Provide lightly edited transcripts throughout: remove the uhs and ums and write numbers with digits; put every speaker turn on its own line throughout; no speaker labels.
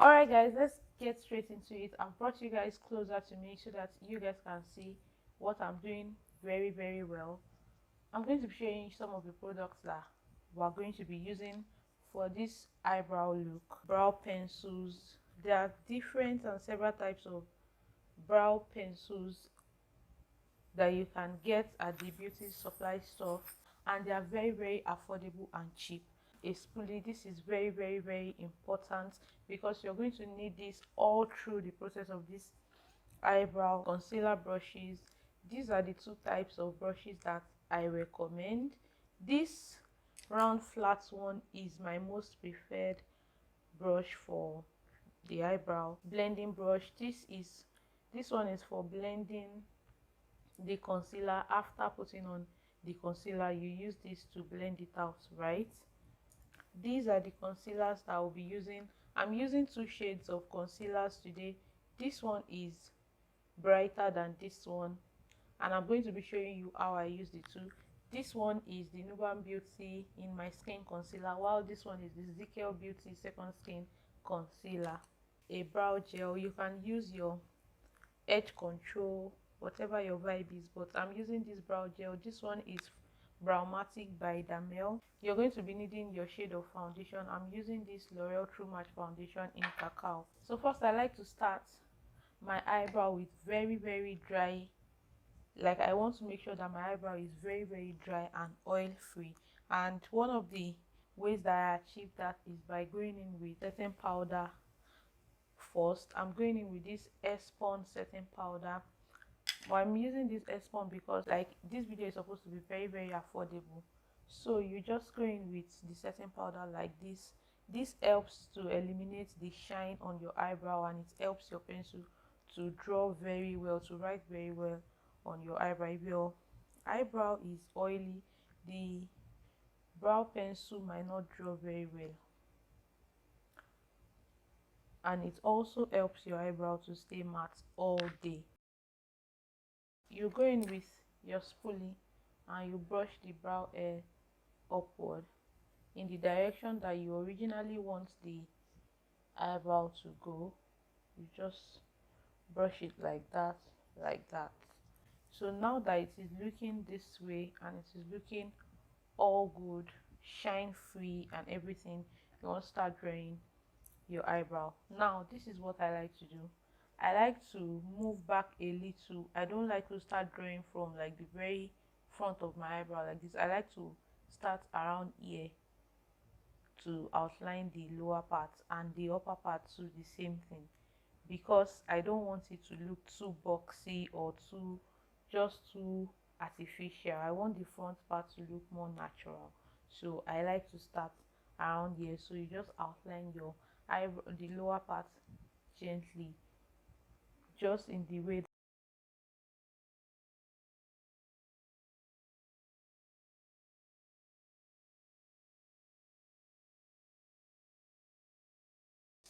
Alright guys, let's get straight into it. I've brought you guys closer to me so that you guys can see what I'm doing very well. I'm going to be showing you some of the products that we're going to be using for this eyebrow look. Brow pencils. There are different and several types of brow pencils that you can get at the beauty supply store, and they are very affordable and cheap. A spoolie, this is very important because you're going to need this all through the process of this eyebrow. Concealer brushes, these are the two types of brushes that I recommend. This round flat one is my most preferred brush for the eyebrow. Blending brush, this one is for blending the concealer. After putting on the concealer, you use this to blend it out, right? These are the concealers that I'll be using. I'm using two shades of concealers today. This one is brighter than this one, and I'm going to be showing you how I use the two. This one is the Nuban Beauty In My Skin concealer, while this one is the Zickel Beauty Second Skin concealer. A brow gel, you can use your edge control, whatever your vibe is, but I'm using this brow gel. This one is Browmatic by Damel. You're going to be needing your shade of foundation. I'm using this L'Oreal True Match foundation in Cacao. So first, I like to start my eyebrow with very dry, like I want to make sure that my eyebrow is very dry and oil free. And one of the ways that I achieve that is by going in with setting powder first. I'm going in with this Espon setting powder. But I'm using this Espon because like this video is supposed to be very affordable, so you just go in with the setting powder like this. This helps to eliminate the shine on your eyebrow, and it helps your pencil to draw very well, to write very well on your eyebrow. If your eyebrow is oily, the brow pencil might not draw very well, and it also helps your eyebrow to stay matte all day. You go in with your spoolie and you brush the brow hair upward in the direction that you originally want the eyebrow to go. You just brush it like that. So now that it is looking this way and it is looking all good, shine free and everything, you want to start drawing your eyebrow. Now this is what I like to do. I like to move back a little. I don't like to start drawing from like the very front of my eyebrow like this. I like to start around here to outline the lower part, and the upper part too the same thing, because I don't want it to look too boxy or too artificial. I want the front part to look more natural, so I like to start around here. So you just outline your eyebrow, the lower part, gently, just in the way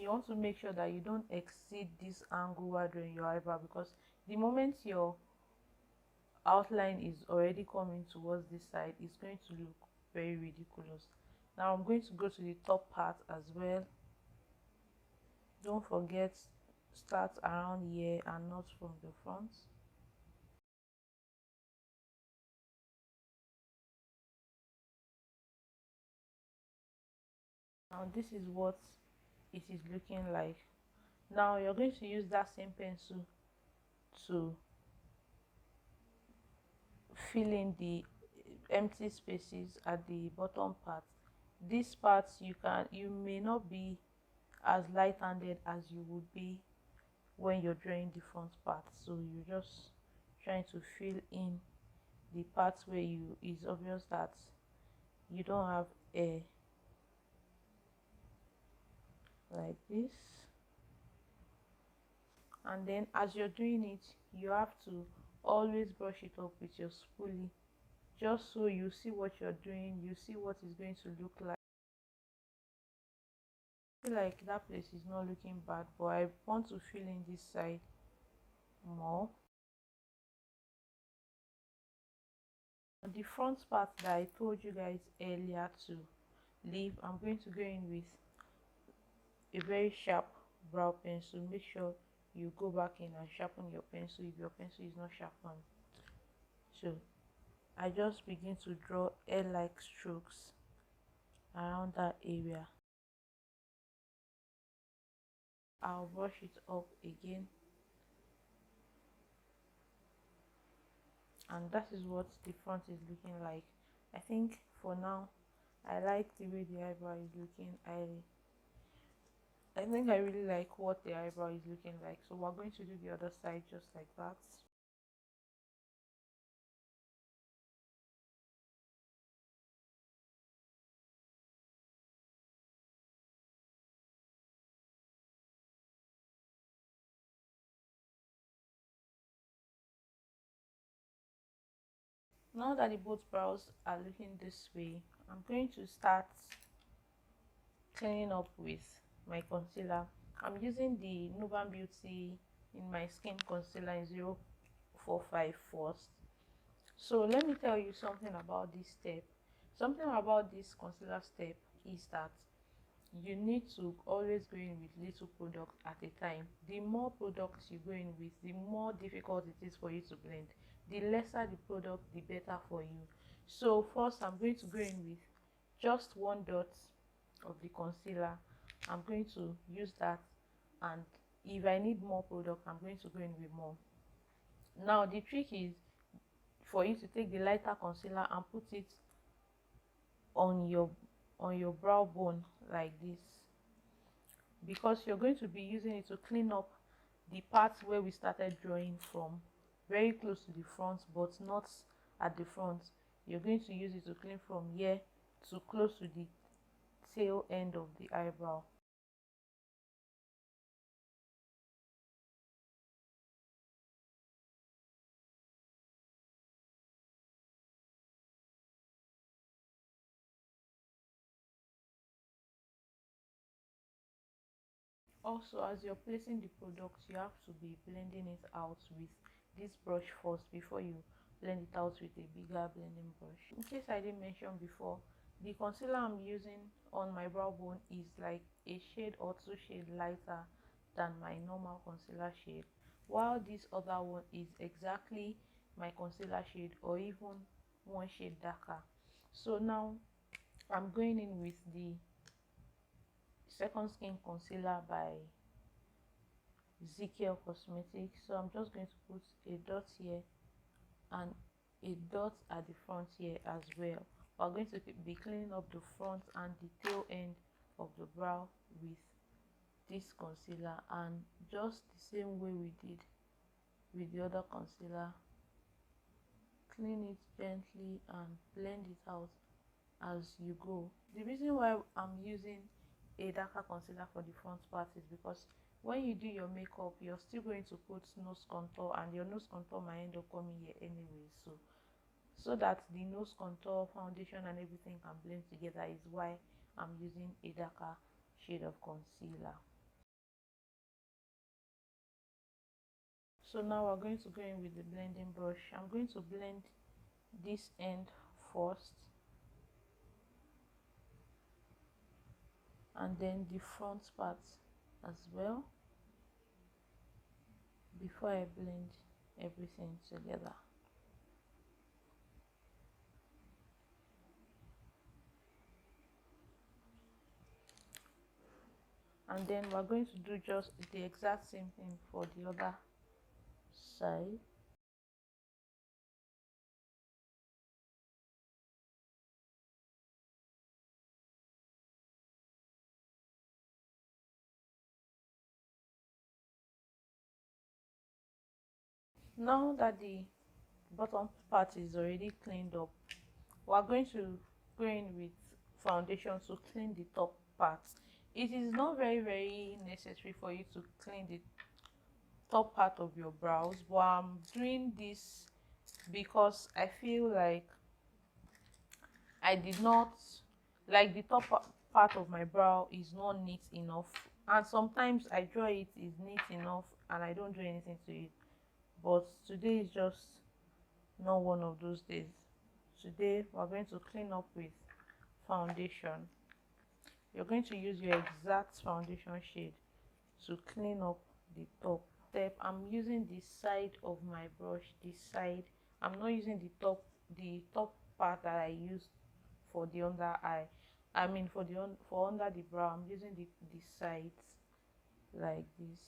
you want to make sure that you don't exceed this angle while drawing your eyebrow, because the moment your outline is already coming towards this side, it's going to look very ridiculous. Now I'm going to go to the top part as well. Don't forget, start around here and not from the front. Now this is what it is looking like. Now you're going to use that same pencil to fill in the empty spaces at the bottom part. This part you may not be as light-handed as you would be when you're drawing the front part, so you're just trying to fill in the parts where it's obvious that you don't have hair, like this. And then as you're doing it, you have to always brush it up with your spoolie, just so you see what you're doing, you see what it's going to look like. I feel like that place is not looking bad, but I want to fill in this side more. The front part that I told you guys earlier to leave, I'm going to go in with a very sharp brow pencil, make sure you go back in and sharpen your pencil if your pencil is not sharpened. So I just begin to draw hair-like strokes around that area. I'll brush it up again, and that is what the front is looking like. I think for now I like the way the eyebrow is looking. I think I really like what the eyebrow is looking like, so we're going to do the other side just like that. Now that the both brows are looking this way, I'm going to start cleaning up with my concealer. I'm using the Nuban Beauty in my skin concealer in 045 first. So let me tell you something about this step. Something about this concealer step is that you need to always go in with little product at a time. The more products you go in with, the more difficult it is for you to blend. The lesser the product, the better for you. So first I'm going to go in with just one dot of the concealer. I'm going to use that, and if I need more product, I'm going to go in with more. Now the trick is for you to take the lighter concealer and put it on your brow bone like this, because you're going to be using it to clean up the parts where we started drawing from, very close to the front but not at the front. You're going to use it to clean from here to close to the tail end of the eyebrow. Also, as you're placing the product, you have to be blending it out with this brush first before you blend it out with a bigger blending brush. In case I didn't mention before, the concealer I'm using on my brow bone is like a shade or two shades lighter than my normal concealer shade, while this other one is exactly my concealer shade or even one shade darker. So now I'm going in with the second skin concealer by Ezekiel Cosmetics. So I'm just going to put a dot here and a dot at the front here as well. We're going to be cleaning up the front and the tail end of the brow with this concealer, and just the same way we did with the other concealer, clean it gently and blend it out as you go. The reason why I'm using a darker concealer for the front part is because when you do your makeup, you're still going to put nose contour, and your nose contour might end up coming here anyway, so that the nose contour, foundation and everything can blend together is why I'm using a darker shade of concealer. So now we're going to go in with the blending brush. I'm going to blend this end first and then the front part as well before I blend everything together. And then we're going to do just the exact same thing for the other side. Now that the bottom part is already cleaned up, we're going to go in with foundation to clean the top part. It is not very necessary for you to clean the top part of your brows, but I'm doing this because I feel like I did not like the top part of my brow is not neat enough, and sometimes I draw it is neat enough and I don't do anything to it, but today is just not one of those days. Today we're going to clean up with foundation. You're going to use your exact foundation shade to clean up the top. Step, I'm using the side of my brush, this side. I'm not using the top part that I used for the under eye. I mean for under the brow, I'm using the sides like this.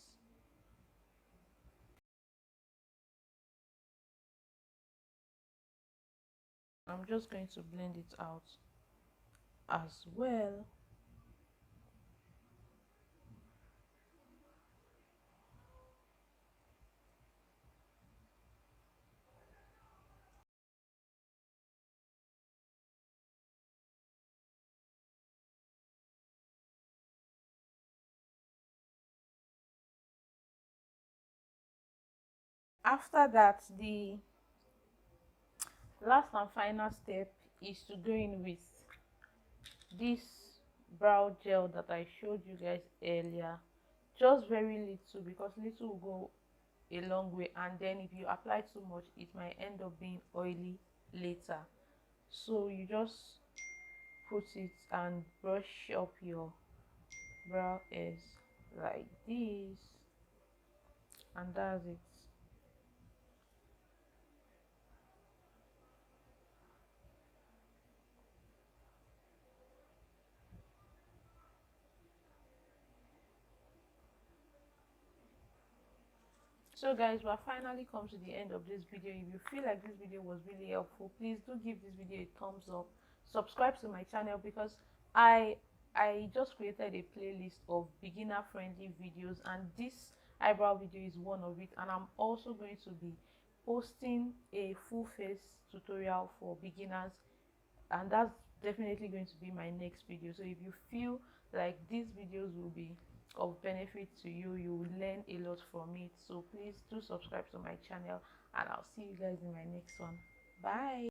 I'm just going to blend it out as well. After that, the last and final step is to go in with this brow gel that I showed you guys earlier. Just very little, because little will go a long way, and then if you apply too much it might end up being oily later. So you just put it and brush up your brow hairs like this, and that's it. So guys, we have finally come to the end of this video. If you feel like this video was really helpful, please do give this video a thumbs up, subscribe to my channel, because i I just created a playlist of beginner friendly videos, and this eyebrow video is one of it. And I'm also going to be posting a full face tutorial for beginners, and that's definitely going to be my next video. So if you feel like these videos will be of benefit to you, you will learn a lot from it, so please do subscribe to my channel, and I'll see you guys in my next one. Bye.